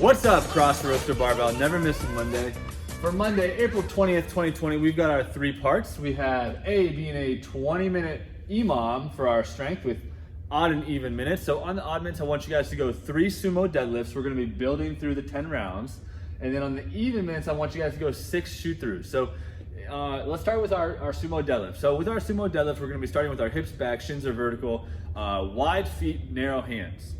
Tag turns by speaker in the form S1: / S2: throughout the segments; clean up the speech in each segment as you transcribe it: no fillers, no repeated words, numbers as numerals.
S1: What's up, CrossFit Roaster Barbell? Never miss a Monday. For Monday, April 20th, 2020, we've got our three parts. We have A being a 20-minute EMOM for our strength with odd and even minutes. So on the odd minutes, I want you guys to go 3 sumo deadlifts. We're gonna be building through the 10 rounds. And then on the even minutes, I want you guys to go 6 shoot throughs. So let's start with our sumo deadlift. So with our sumo deadlift, we're gonna be starting with our hips back, shins are vertical, wide feet, narrow hands.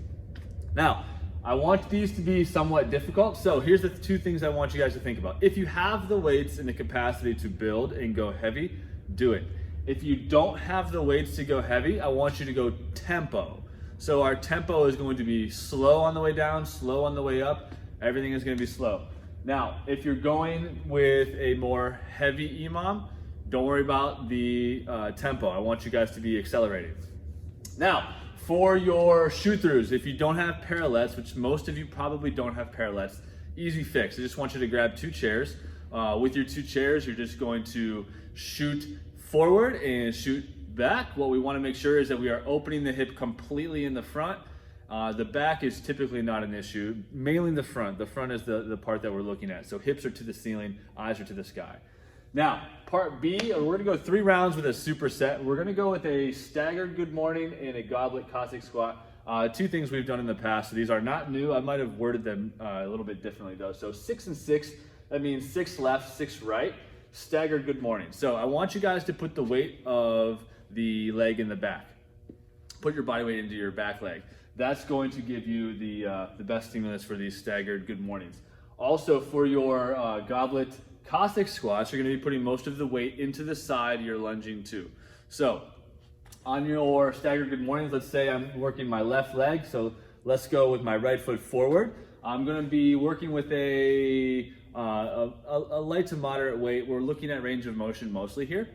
S1: Now, I want these to be somewhat difficult. So here's the 2 things I want you guys to think about. If you have the weights and the capacity to build and go heavy, do it. If you don't have the weights to go heavy, I want you to go tempo. So our tempo is going to be slow on the way down, slow on the way up. Everything is going to be slow. Now, if you're going with a more heavy EMOM, don't worry about the tempo. I want you guys to be accelerating. Now, for your shoot-throughs, if you don't have parallettes, which most of you probably don't have parallettes, easy fix. I just want you to grab 2 chairs. With your 2 chairs, you're just going to shoot forward and shoot back. What we want to make sure is that we are opening the hip completely in the front. The back is typically not an issue, mainly the front. The front is the part that we're looking at. So hips are to the ceiling, eyes are to the sky. Now, part B, we're gonna go 3 rounds with a superset. We're gonna go with a staggered good morning and a goblet Cossack squat. 2 things we've done in the past. So these are not new. I might have worded them a little bit differently though. So 6 and 6, that means 6 left, 6 right. Staggered good morning. So I want you guys to put the weight of the leg in the back. Put your body weight into your back leg. That's going to give you the best stimulus for these staggered good mornings. Also for your goblet Cossack squats, you're going to be putting most of the weight into the side you're lunging to. So on your staggered good mornings, let's say I'm working my left leg. So let's go with my right foot forward. I'm going to be working with a light to moderate weight. We're looking at range of motion mostly here.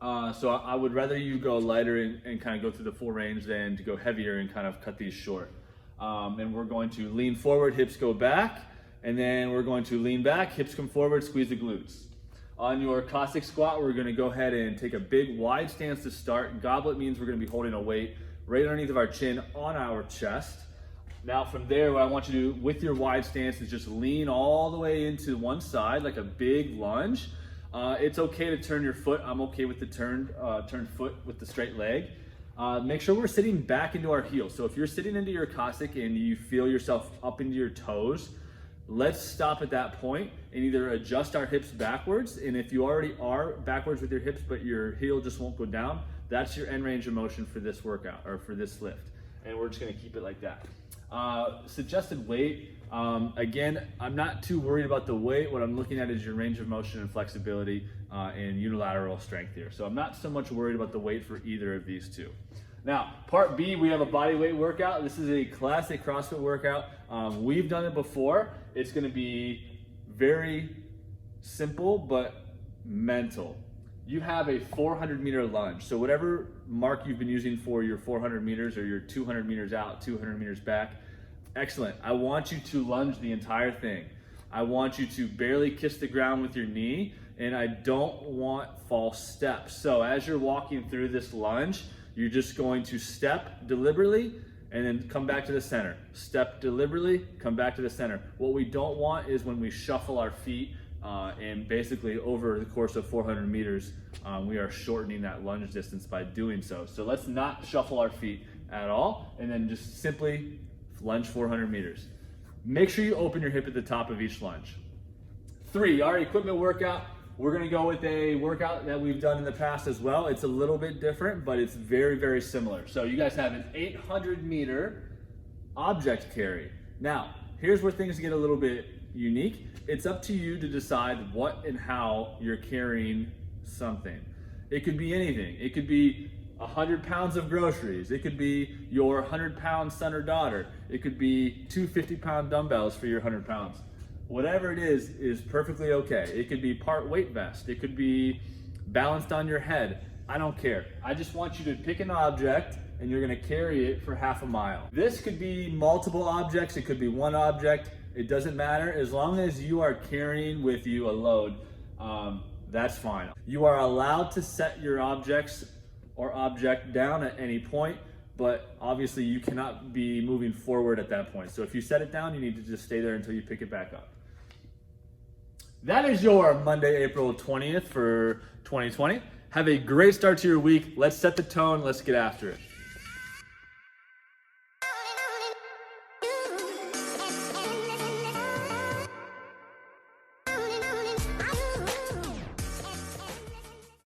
S1: So I would rather you go lighter and kind of go through the full range than to go heavier and kind of cut these short. And we're going to lean forward, hips go back. And then we're going to lean back, hips come forward, squeeze the glutes. On your Cossack squat, we're gonna go ahead and take a big wide stance to start. Goblet means we're gonna be holding a weight right underneath of our chin on our chest. Now from there, what I want you to do with your wide stance is just lean all the way into one side like a big lunge. It's okay to turn your foot. I'm okay with the turned foot with the straight leg. Make sure we're sitting back into our heels. So if you're sitting into your Cossack and you feel yourself up into your toes, let's stop at that point and either adjust our hips backwards, and if you already are backwards with your hips but your heel just won't go down, that's your end range of motion for this workout or for this lift, and we're just going to keep it like that. Suggested weight, again, I'm not too worried about the weight. What I'm looking at is your range of motion and flexibility and unilateral strength here. So I'm not so much worried about the weight for either of these 2. Now, part B, we have a body weight workout. This is a classic CrossFit workout. We've done it before. It's gonna be very simple, but mental. You have a 400-meter lunge. So whatever mark you've been using for your 400 meters or your 200 meters out, 200 meters back, excellent. I want you to lunge the entire thing. I want you to barely kiss the ground with your knee, and I don't want false steps. So as you're walking through this lunge, you're just going to step deliberately and then come back to the center. Step deliberately, come back to the center. What we don't want is when we shuffle our feet and basically over the course of 400 meters, we are shortening that lunge distance by doing so. So let's not shuffle our feet at all and then just simply lunge 400 meters. Make sure you open your hip at the top of each lunge. 3, our equipment workout. We're gonna go with a workout that we've done in the past as well. It's a little bit different, but it's very, very similar. So you guys have an 800-meter object carry. Now, here's where things get a little bit unique. It's up to you to decide what and how you're carrying something. It could be anything. It could be 100 pounds of groceries. It could be your 100-pound son or daughter. It could be 2 50-pound dumbbells for your 100 pounds. Whatever it is perfectly okay. It could be part weight vest. It could be balanced on your head. I don't care. I just want you to pick an object and you're gonna carry it for half a mile. This could be multiple objects. It could be one object. It doesn't matter. As long as you are carrying with you a load, that's fine. You are allowed to set your objects or object down at any point, but obviously you cannot be moving forward at that point. So if you set it down, you need to just stay there until you pick it back up. That is your Monday, April 20th for 2020. Have a great start to your week. Let's set the tone. Let's get after it.